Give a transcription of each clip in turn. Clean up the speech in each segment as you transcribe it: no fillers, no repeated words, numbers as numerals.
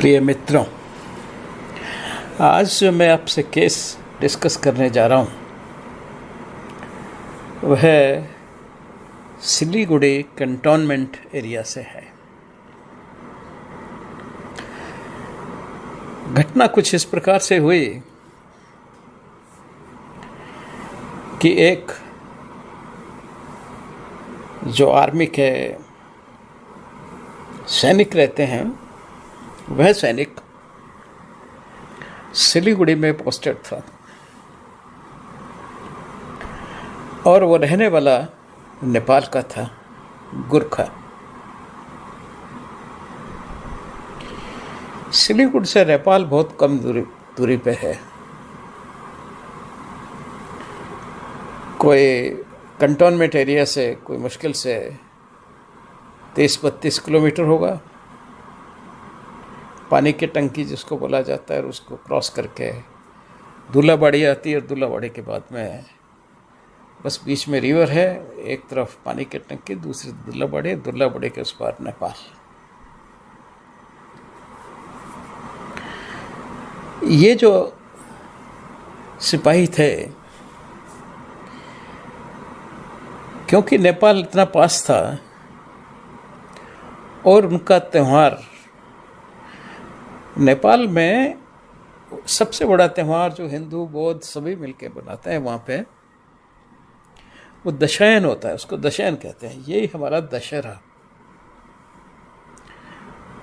प्रिय मित्रों, आज जो मैं आपसे केस डिस्कस करने जा रहा हूँ वह सिलीगुड़ी कंटोनमेंट एरिया से है। घटना कुछ इस प्रकार से हुई कि एक जो आर्मी के सैनिक रहते हैं वह सैनिक सिलीगुड़ी में पोस्टेड था और वो रहने वाला नेपाल का था, गोरखा। सिलीगुड़ी से नेपाल बहुत कम दूरी पे है। कोई कंटोनमेंट एरिया से कोई मुश्किल से 30-32 किलोमीटर होगा। पानी की टंकी जिसको बोला जाता है, उसको क्रॉस करके दुल्लाबाड़ी आती है और दुल्लाबाड़ी के बाद में बस बीच में रिवर है। एक तरफ पानी की टंकी, दूसरी दुल्लाबाड़ी, दुल्लाबाड़ी के उस पार नेपाल। ये जो सिपाही थे, क्योंकि नेपाल इतना पास था और उनका त्यौहार, नेपाल में सबसे बड़ा त्यौहार जो हिंदू बौद्ध सभी मिलके बनाते हैं वहाँ पे, वो दशैन होता है। उसको दशैन कहते हैं। यही हमारा दशहरा,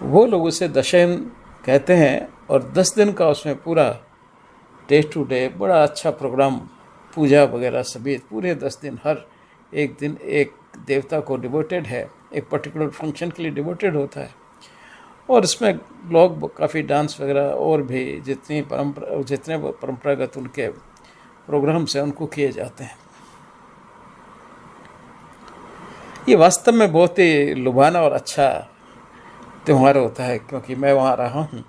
वो लोग उसे दशैन कहते हैं। और 10 दिन का उसमें पूरा डे टू डे बड़ा अच्छा प्रोग्राम, पूजा वगैरह सभी पूरे 10 दिन, हर एक दिन एक देवता को डिवोटेड है, एक पर्टिकुलर फंक्शन के लिए डिवोटेड होता है। और इसमें लोग काफ़ी डांस वगैरह और भी जितने परंपरागत उनके प्रोग्राम्स हैं उनको किए जाते हैं। ये वास्तव में बहुत ही लुभाना और अच्छा त्यौहार होता है, क्योंकि मैं वहाँ रहा हूँ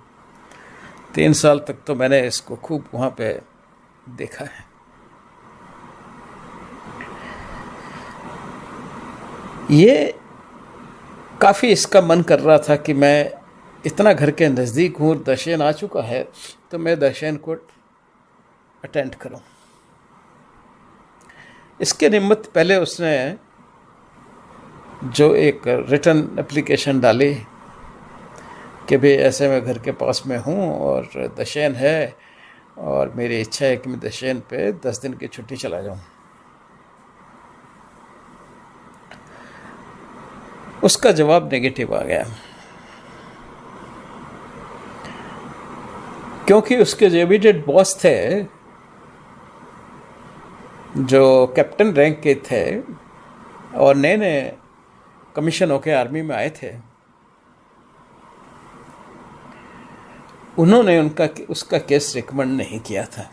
3 साल तक, तो मैंने इसको खूब वहाँ पे देखा है। ये काफ़ी इसका मन कर रहा था कि मैं इतना घर के नज़दीक हूँ, दशैन आ चुका है, तो मैं दशैन को अटेंड करूँ। इसके निमित्त पहले उसने जो एक रिटन एप्लीकेशन डाली कि भाई ऐसे मैं घर के पास में हूँ और दशैन है और मेरी इच्छा है कि मैं दशैन पे 10 दिन की छुट्टी चला जाऊँ। उसका जवाब नेगेटिव आ गया, क्योंकि उसके जो इमीडिएट बॉस थे, जो कैप्टन रैंक के थे और नए नए कमीशन होकर आर्मी में आए थे, उन्होंने उसका केस रिकमेंड नहीं किया था।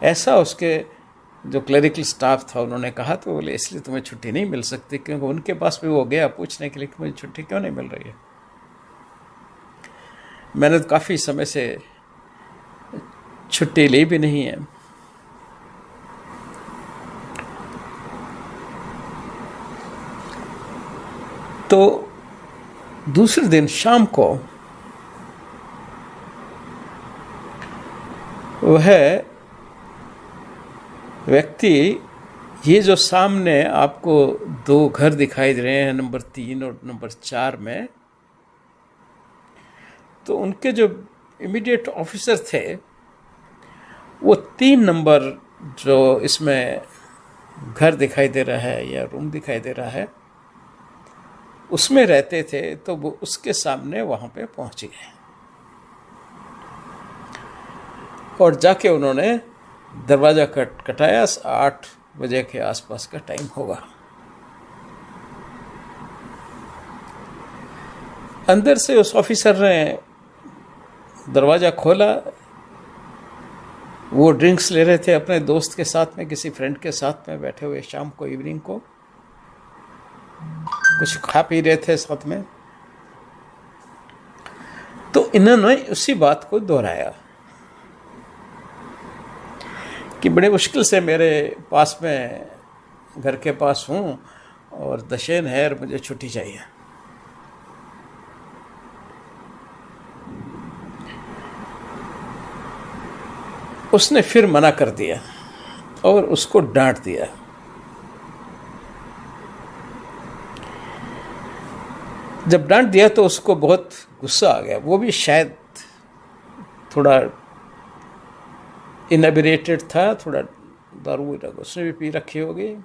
ऐसा उसके जो क्लरिकल स्टाफ था उन्होंने कहा। तो बोले इसलिए तुम्हें छुट्टी नहीं मिल सकती, क्योंकि उनके पास भी वो गया पूछने के लिए कि मुझे छुट्टी क्यों नहीं मिल रही है। मैंने तो काफ़ी समय से छुट्टी ली भी नहीं है। तो दूसरे दिन शाम को वह व्यक्ति, ये जो सामने आपको 2 घर दिखाई दे रहे हैं, नंबर 3 और नंबर 4 में, तो उनके जो इमीडिएट ऑफिसर थे वो 3 नंबर जो इसमें घर दिखाई दे रहा है या रूम दिखाई दे रहा है उसमें रहते थे। तो वो उसके सामने वहाँ पे पहुँच गए और जाके उन्होंने दरवाज़ा खटखटाया। 8 बजे के आसपास का टाइम होगा। अंदर से उस ऑफिसर ने दरवाज़ा खोला। वो ड्रिंक्स ले रहे थे अपने दोस्त के साथ में, किसी फ्रेंड के साथ में बैठे हुए, शाम को इवनिंग को कुछ खा पी रहे थे साथ में। तो इन्होंने उसी बात को दोहराया कि बड़े मुश्किल से मेरे पास में, घर के पास हूँ और दशैन है और मुझे छुट्टी चाहिए। उसने फिर मना कर दिया और उसको डांट दिया। जब डांट दिया तो उसको बहुत गुस्सा आ गया। वो भी शायद थोड़ा इनएबिरेटेड था, थोड़ा दारू उसने भी पी रखी होगी,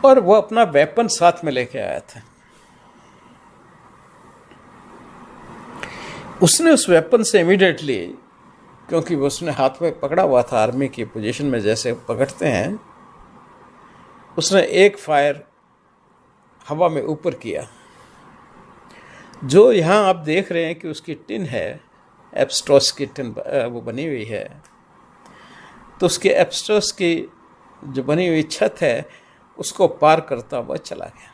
और वो अपना वेपन साथ में लेके आया था। उसने उस वेपन से इमीडिएटली, क्योंकि वो उसने हाथ में पकड़ा हुआ था आर्मी की पोजीशन में जैसे पकड़ते हैं, उसने एक फायर हवा में ऊपर किया। जो यहाँ आप देख रहे हैं कि उसकी टिन है, एब्स्ट्रॉस की टिन वो बनी हुई है, तो उसके एब्स्ट्रॉस की जो बनी हुई छत है उसको पार करता हुआ चला गया,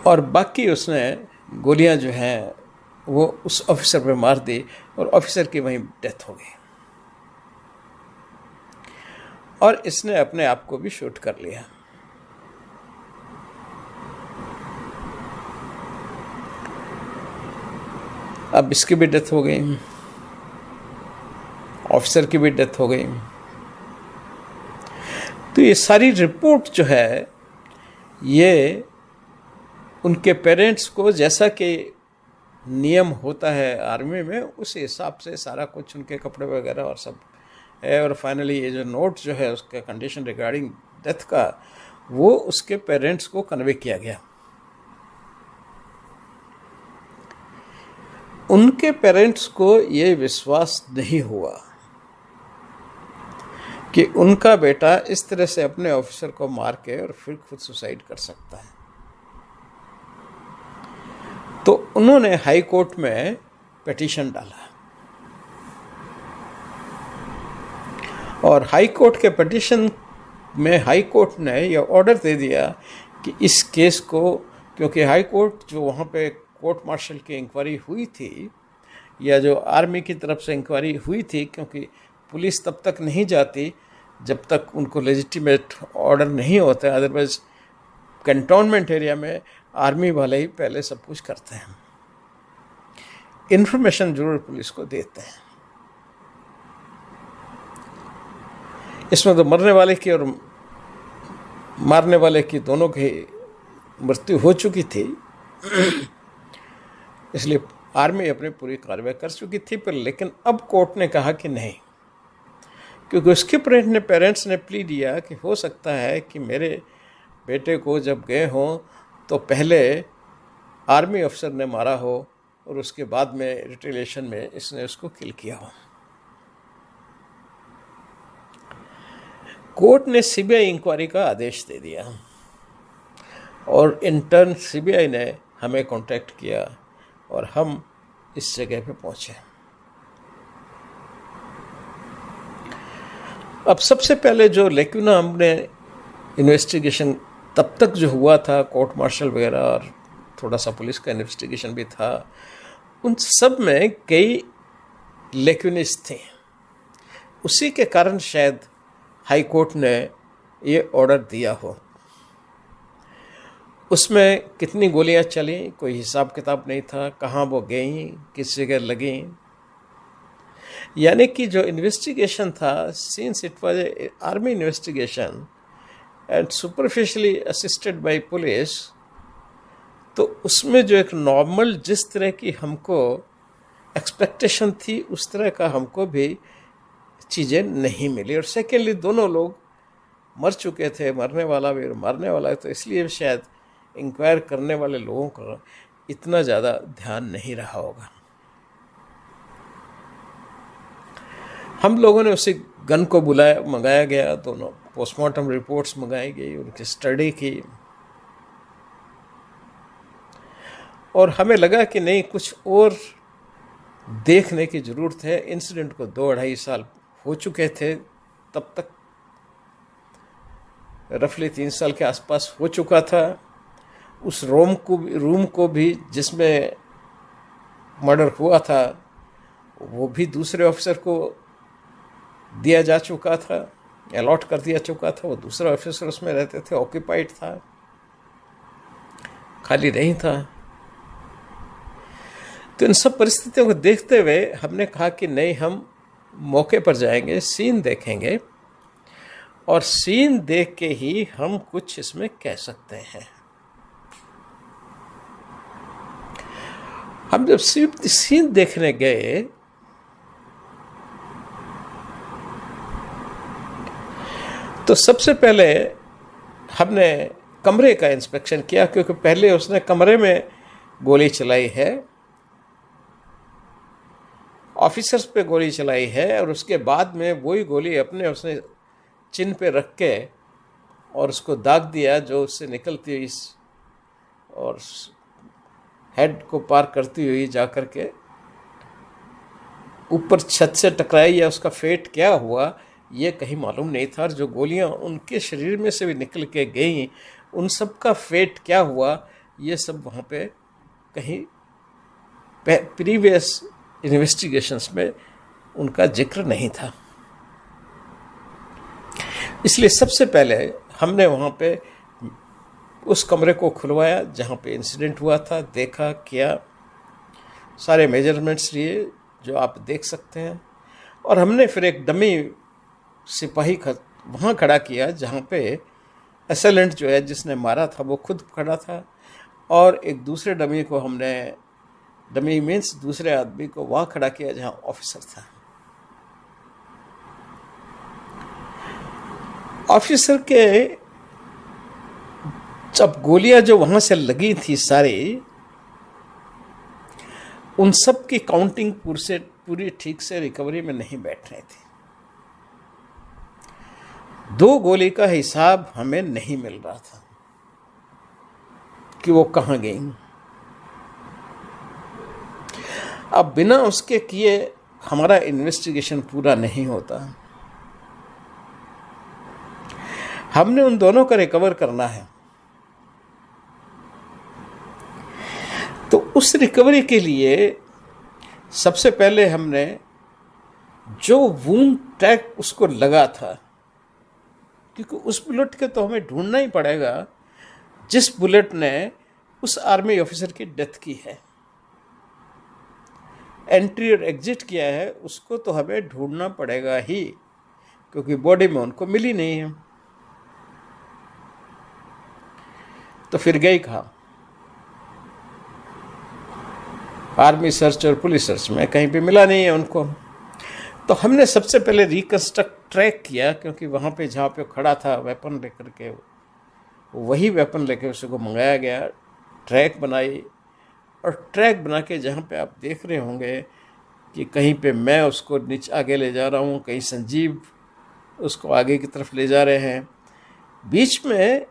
और बाकी उसने गोलियां जो हैं वो उस ऑफिसर पे मार दी और ऑफिसर की वहीं डेथ हो गई, और इसने अपने आप को भी शूट कर लिया। अब इसकी भी डेथ हो गई, ऑफिसर की भी डेथ हो गई। तो ये सारी रिपोर्ट जो है ये उनके पेरेंट्स को, जैसा कि नियम होता है आर्मी में, उस हिसाब से सारा कुछ उनके कपड़े वगैरह और सब है, और फाइनली ये जो नोट जो है उसका कंडीशन रिगार्डिंग डेथ का, वो उसके पेरेंट्स को कन्वे किया गया। उनके पेरेंट्स को ये विश्वास नहीं हुआ कि उनका बेटा इस तरह से अपने ऑफिसर को मार के और फिर खुद सुसाइड कर सकता है। तो उन्होंने हाई कोर्ट में पिटीशन डाला, और हाई कोर्ट के पिटीशन में हाई कोर्ट ने यह ऑर्डर दे दिया कि इस केस को, क्योंकि हाई कोर्ट जो वहाँ पे कोर्ट मार्शल की इंक्वायरी हुई थी, या जो आर्मी की तरफ से इंक्वायरी हुई थी, क्योंकि पुलिस तब तक नहीं जाती जब तक उनको लेजिटिमेट ऑर्डर नहीं होते, अदरवाइज कैंटोनमेंट एरिया में आर्मी वाले ही पहले सब कुछ करते हैं, इन्फॉर्मेशन जरूर पुलिस को देते हैं। इसमें तो मरने वाले की और मारने वाले की दोनों की मृत्यु हो चुकी थी, इसलिए आर्मी अपनी पूरी कार्रवाई कर चुकी थी। पर लेकिन अब कोर्ट ने कहा कि नहीं, क्योंकि उसके पेरेंट्स ने प्ली दिया कि हो सकता है कि मेरे बेटे को जब गए हों तो पहले आर्मी अफसर ने मारा हो और उसके बाद में रिटेलिएशन में इसने उसको किल किया हो। कोर्ट ने सीबीआई इंक्वायरी का आदेश दे दिया, और इंटर्न सीबीआई ने हमें कांटेक्ट किया और हम इस जगह पे पहुंचे। अब सबसे पहले जो लेकिन हमने इन्वेस्टिगेशन तब तक जो हुआ था, कोर्ट मार्शल वगैरह और थोड़ा सा पुलिस का इन्वेस्टिगेशन भी था, उन सब में कई लेक्यूनिस थे। उसी के कारण शायद हाई कोर्ट ने ये ऑर्डर दिया हो। उसमें कितनी गोलियां चली कोई हिसाब किताब नहीं था, कहाँ वो गई, किस जगह लगी, यानी कि जो इन्वेस्टिगेशन था, since it was a army investigation and superficially assisted by police, तो उसमें जो एक नॉर्मल जिस तरह की हमको एक्सपेक्टेशन थी उस तरह का हमको भी चीज़ें नहीं मिली। और सेकेंडली दोनों लोग मर चुके थे, मरने वाला भी और मारने वाला, तो इसलिए शायद इंक्वायर करने वाले लोगों का इतना ज़्यादा ध्यान नहीं रहा होगा। हम लोगों ने उसी गन को मंगाया गया, दोनों पोस्टमार्टम रिपोर्ट्स मंगाई गई, उनकी स्टडी की, और हमें लगा कि नहीं, कुछ और देखने की ज़रूरत है। इंसिडेंट को 2-2.5 साल हो चुके थे, तब तक रफली 3 साल के आसपास हो चुका था। उस रूम को भी जिसमें मर्डर हुआ था वो भी दूसरे ऑफिसर को दिया जा चुका था, अलॉट कर दिया चुका था। वो दूसरा ऑफिसर उसमें रहते थे, ऑक्यूपाइड था, खाली नहीं था। तो इन सब परिस्थितियों को देखते हुए हमने कहा कि नहीं, हम मौके पर जाएंगे, सीन देखेंगे और सीन देख के ही हम कुछ इसमें कह सकते हैं। हम जब सीन देखने गए तो सबसे पहले हमने कमरे का इंस्पेक्शन किया, क्योंकि पहले उसने कमरे में गोली चलाई है, ऑफिसर्स पे गोली चलाई है, और उसके बाद में वही गोली अपने उसने चिन्ह पे रख के और उसको दाग दिया जो उससे निकलती हुई और हेड को पार करती हुई जाकर के ऊपर छत से टकराई, या उसका फेट क्या हुआ ये कहीं मालूम नहीं था। और जो गोलियां उनके शरीर में से भी निकल के गई, उन सब का फेट क्या हुआ ये सब वहाँ पे कहीं प्रीवियस इन्वेस्टिगेशंस में उनका जिक्र नहीं था। इसलिए सबसे पहले हमने वहाँ पे उस कमरे को खुलवाया जहाँ पे इंसिडेंट हुआ था, देखा, किया, सारे मेजरमेंट्स लिए जो आप देख सकते हैं। और हमने फिर एक डमी सिपाही वहाँ खड़ा किया जहाँ पे असेलेंट जो है जिसने मारा था वो खुद खड़ा था, और एक दूसरे डमी को हमने, डमी मीन्स दूसरे आदमी को वहाँ खड़ा किया जहाँ ऑफिसर था। ऑफिसर के जब गोलियां जो वहां से लगी थी सारी, उन सब की काउंटिंग पूरी ठीक से रिकवरी में नहीं बैठ रही थी। 2 गोली का हिसाब हमें नहीं मिल रहा था कि वो कहां गई। अब बिना उसके किए हमारा इन्वेस्टिगेशन पूरा नहीं होता। हमने उन दोनों का रिकवर करना है। तो उस रिकवरी के लिए सबसे पहले हमने जो वूंड टैग उसको लगा था, क्योंकि उस बुलेट के तो हमें ढूंढना ही पड़ेगा जिस बुलेट ने उस आर्मी ऑफिसर की डेथ की है, एंट्री और एग्जिट किया है, उसको तो हमें ढूंढना पड़ेगा ही, क्योंकि बॉडी में उनको मिली नहीं है। तो फिर गई कहाँ? आर्मी सर्च और पुलिस सर्च में कहीं पे मिला नहीं है उनको। तो हमने सबसे पहले रिकंस्ट्रक्ट ट्रैक किया, क्योंकि वहाँ पे जहाँ पे खड़ा था वेपन लेकर के, वही वेपन लेकर उसको मंगाया गया। ट्रैक बनाई, और ट्रैक बना के जहाँ पे आप देख रहे होंगे कि कहीं पे मैं उसको नीचे आगे ले जा रहा हूँ, कहीं संजीव उसको आगे की तरफ ले जा रहे हैं। बीच में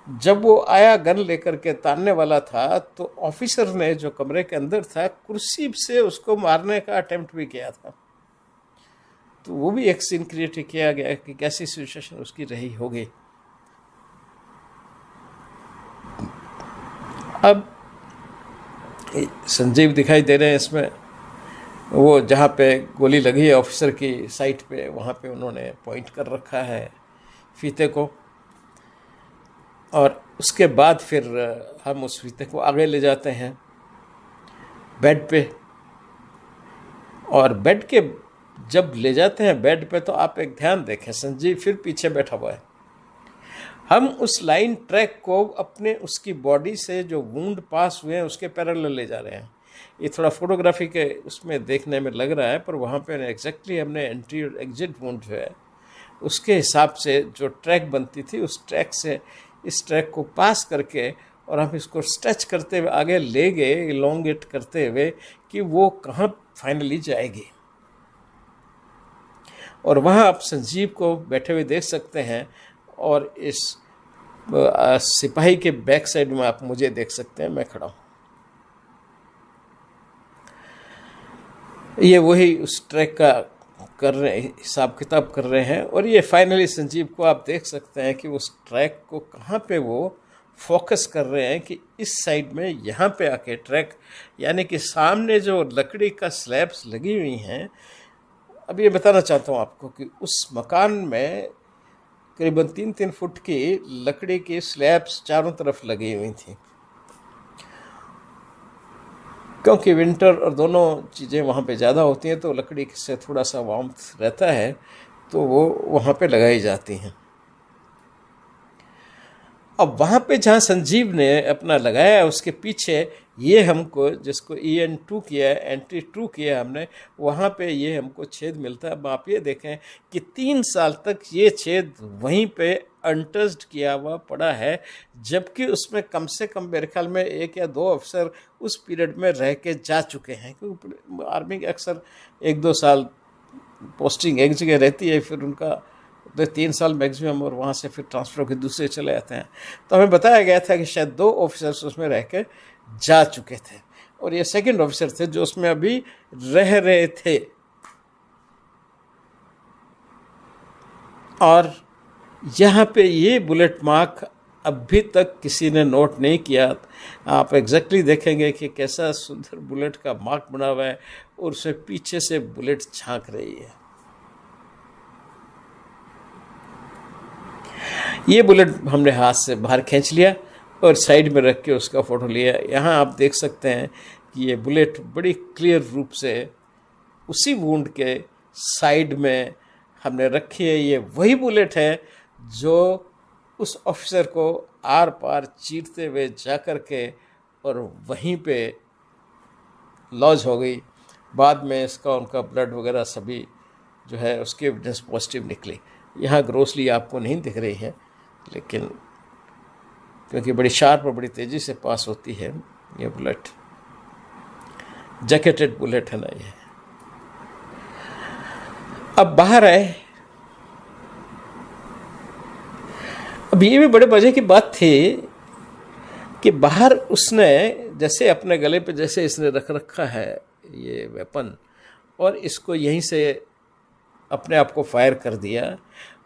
जब वो आया गन लेकर के तानने वाला था, तो ऑफिसर ने जो कमरे के अंदर था कुर्सी से उसको मारने का अटेम्प्ट भी किया था। तो वो भी एक सीन क्रिएट किया गया कि कैसी सिचुएशन उसकी रही होगी। अब संजीव दिखाई दे रहे हैं इसमें, वो जहाँ पे गोली लगी है ऑफिसर की साइट पे, वहाँ पे उन्होंने पॉइंट कर रखा है फीते को। और उसके बाद फिर हम उस फीते को आगे ले जाते हैं बेड पे, और बेड के जब ले जाते हैं बेड पे, तो आप एक ध्यान देखें, संजीव फिर पीछे बैठा हुआ है। हम उस लाइन ट्रैक को अपने उसकी बॉडी से जो वूंड पास हुए हैं उसके पैरेलल ले जा रहे हैं। ये थोड़ा फोटोग्राफी के उसमें देखने में लग रहा है, पर वहाँ पे एग्जैक्टली हमने एंट्री और एग्जिट वूंड जो है उसके हिसाब से जो ट्रैक बनती थी, उस ट्रैक से इस ट्रैक को पास करके, और हम इसको स्ट्रेच करते हुए आगे ले गए, इलोंगेट करते हुए कि वो कहाँ फाइनली जाएगी। और वहाँ आप संजीव को बैठे हुए देख सकते हैं, और इस सिपाही के बैक साइड में आप मुझे देख सकते हैं, मैं खड़ा हूँ। ये वही उस ट्रैक का कर रहे, हिसाब किताब कर रहे हैं। और ये फाइनली संजीव को आप देख सकते हैं कि उस ट्रैक को कहाँ पे वो फोकस कर रहे हैं कि इस साइड में यहाँ पे आके ट्रैक, यानी कि सामने जो लकड़ी का स्लैब्स लगी हुई हैं। अब ये बताना चाहता हूँ आपको कि उस मकान में करीबन 3-3 फुट की लकड़ी की स्लैब्स चारों तरफ लगी हुई थी। क्योंकि विंटर और दोनों चीज़ें वहाँ पे ज़्यादा होती हैं, तो लकड़ी से थोड़ा सा वार्मथ रहता है, तो वो वहाँ पे लगाई जाती हैं। अब वहाँ पे जहाँ संजीव ने अपना लगाया, उसके पीछे ये हमको, जिसको EN2 किया है, एंट्री 2 किया हमने, वहाँ पे ये हमको छेद मिलता है। अब आप ये देखें कि 3 साल तक ये छेद वहीं पे अनटच्ड किया हुआ पड़ा है, जबकि उसमें कम से कम मेरे ख्याल में 1 या 2 अफसर उस पीरियड में रह के जा चुके हैं, क्योंकि आर्मी के अक्सर 1-2 साल पोस्टिंग एक जगह रहती है, फिर उनका 3 साल मैक्सिमम, और वहाँ से फिर ट्रांसफ़र होकर दूसरे चले जाते हैं। तो हमें बताया गया था कि शायद 2 ऑफिसर्स उसमें रह के जा चुके थे, और ये सेकंड ऑफिसर थे जो उसमें अभी रह रहे थे। और यहाँ पे ये बुलेट मार्क अभी तक किसी ने नोट नहीं किया। आप एग्जैक्टली देखेंगे कि कैसा सुंदर बुलेट का मार्क बना हुआ है, और उससे पीछे से बुलेट झांक रही है। ये बुलेट हमने हाथ से बाहर खींच लिया और साइड में रख के उसका फ़ोटो लिया। यहाँ आप देख सकते हैं कि ये बुलेट बड़ी क्लियर रूप से उसी वुंड के साइड में हमने रखी है। ये वही बुलेट है जो उस ऑफिसर को आर पार चीरते हुए जा कर के और वहीं पे लॉज हो गई। बाद में इसका उनका ब्लड वगैरह सभी जो है उसकी एविडेंस पॉजिटिव निकली। यहाँ ग्रोसली आपको नहीं दिख रही है, लेकिन क्योंकि बड़ी शार्प और बड़ी तेज़ी से पास होती है ये बुलेट, जैकेटेड बुलेट है ना ये। अब बाहर आए। अब ये भी बड़े मजे की बात थी कि बाहर उसने जैसे अपने गले पे जैसे इसने रख रखा है ये वेपन, और इसको यहीं से अपने आप को फायर कर दिया,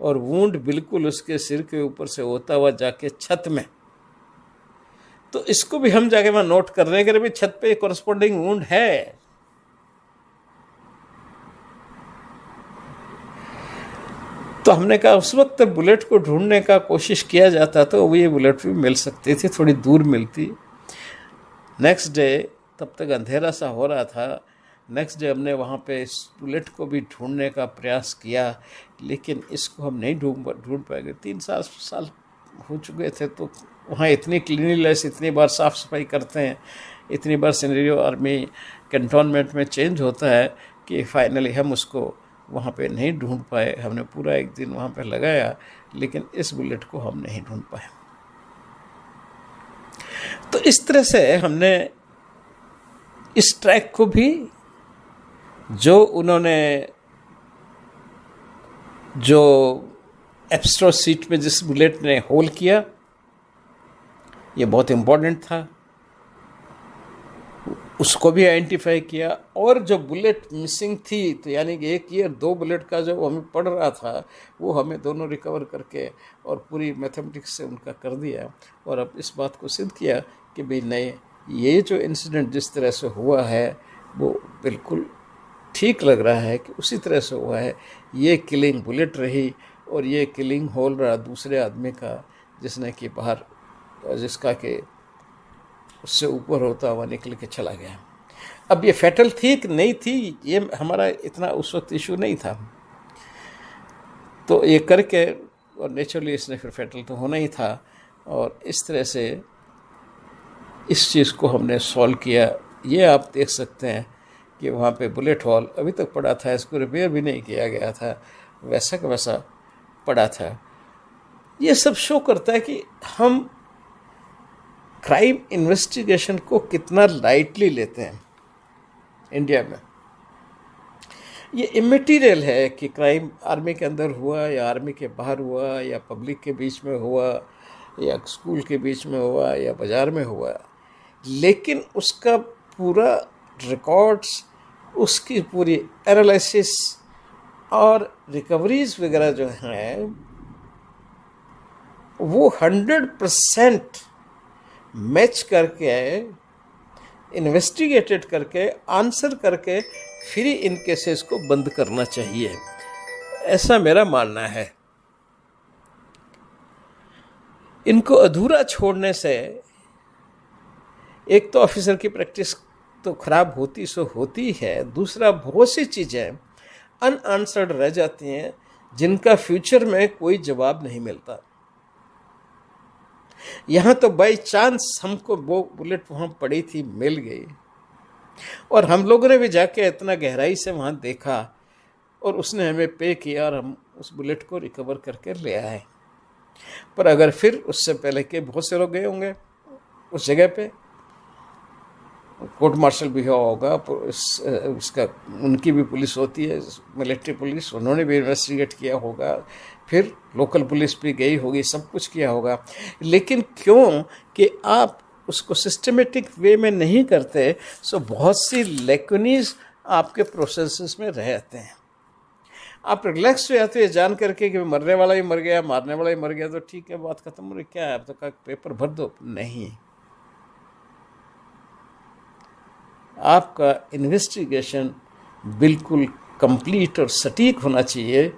और वुंड बिल्कुल उसके सिर के ऊपर से होता हुआ जाके छत में। तो इसको भी हम जाके वहाँ नोट कर रहे हैं कि अभी छत पे कॉरस्पॉन्डिंग वुंड है। तो हमने कहा उस वक्त बुलेट को ढूंढने का कोशिश किया जाता तो वो ये बुलेट भी मिल सकती थी, थोड़ी दूर मिलती। नेक्स्ट डे, तब तक अंधेरा सा हो रहा था, नेक्स्ट डे हमने वहाँ पे इस बुलेट को भी ढूंढने का प्रयास किया, लेकिन इसको हम नहीं ढूंढ पाएंगे। 3 साल हो चुके थे, तो वहाँ इतनी क्लीनिनेस, इतनी बार साफ़ सफाई करते हैं, इतनी बार सिनेरियो आर्मी कैंटोनमेंट में चेंज होता है कि फाइनली हम उसको वहाँ पे नहीं ढूंढ पाए। हमने पूरा एक दिन वहाँ पे लगाया, लेकिन इस बुलेट को हम नहीं ढूंढ पाए। तो इस तरह से हमने इस ट्रैक को भी, जो उन्होंने जो एब्स्ट्रो सीट में जिस बुलेट ने होल किया, ये बहुत इम्पोर्टेंट था, उसको भी आइडेंटिफाई किया। और जो बुलेट मिसिंग थी, तो यानी कि 1 ईयर 2 बुलेट का जो हमें पड़ रहा था, वो हमें दोनों रिकवर करके और पूरी मैथमेटिक्स से उनका कर दिया, और अब इस बात को सिद्ध किया कि भाई नहीं, ये जो इंसिडेंट जिस तरह से हुआ है वो बिल्कुल ठीक लग रहा है कि उसी तरह से हुआ है। ये किलिंग बुलेट रही, और ये किलिंग होल रहा दूसरे आदमी का, जिसने कि बाहर, जिसका कि उससे ऊपर होता हुआ निकल के चला गया। अब ये फैटल थी कि नहीं थी, ये हमारा इतना उस वक्त इशू नहीं था। तो ये करके, और नेचुरली इसने फिर फैटल तो होना ही था, और इस तरह से इस चीज़ को हमने सॉल्व किया। ये आप देख सकते हैं कि वहाँ पे बुलेट हॉल अभी तक पड़ा था, इसको रिपेयर भी नहीं किया गया था, वैसा का वैसा पड़ा था। ये सब शो करता है कि हम क्राइम इन्वेस्टिगेशन को कितना लाइटली लेते हैं इंडिया में। ये इमेटीरियल है कि क्राइम आर्मी के अंदर हुआ या आर्मी के बाहर हुआ या पब्लिक के बीच में हुआ या स्कूल के बीच में हुआ या बाज़ार में हुआ, लेकिन उसका पूरा रिकॉर्ड्स, उसकी पूरी एनालिसिस और रिकवरीज वगैरह जो हैं वो 100% मैच करके, इन्वेस्टिगेटेड करके, आंसर करके फिर इन केसेस को बंद करना चाहिए, ऐसा मेरा मानना है। इनको अधूरा छोड़ने से एक तो ऑफिसर की प्रैक्टिस तो खराब होती सो होती है, दूसरा बहुत सी चीज़ें अनआंसर्ड रह जाती हैं जिनका फ्यूचर में कोई जवाब नहीं मिलता। यहाँ तो बाई चांस हमको वो बुलेट वहाँ पड़ी थी, मिल गई, और हम लोगों ने भी जाके इतना गहराई से वहाँ देखा और उसने हमें पे किया और हम उस बुलेट को रिकवर करके ले आए। पर अगर फिर उससे पहले के बहुत से लोग गए होंगे उस जगह पे, कोर्ट मार्शल भी हुआ होगा, उसका उनकी भी पुलिस होती है, मिलिट्री पुलिस, उन्होंने भी इन्वेस्टिगेट किया होगा, फिर लोकल पुलिस भी गई होगी, सब कुछ किया होगा। लेकिन क्यों कि आप उसको सिस्टमेटिक वे में नहीं करते, सो बहुत सी लेकुनीज आपके प्रोसेसेस में रहते हैं। आप रिलैक्स हो जाते हैं जान करके कि मरने वाला ही मर गया, मारने वाला ही मर गया, तो ठीक है, बात खत्म हो रही, क्या है, अब तो पेपर भर दो। नहीं, आपका इन्वेस्टिगेशन बिल्कुल कंप्लीट और सटीक होना चाहिए।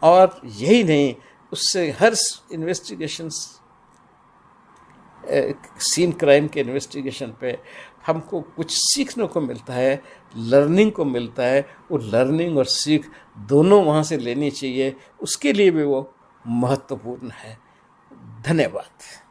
और यही नहीं, उससे हर इन्वेस्टिगेशन, सीन क्राइम के इन्वेस्टिगेशन पे हमको कुछ सीखने को मिलता है, लर्निंग को मिलता है। वो लर्निंग और सीख दोनों वहाँ से लेनी चाहिए, उसके लिए भी वो महत्वपूर्ण है। धन्यवाद।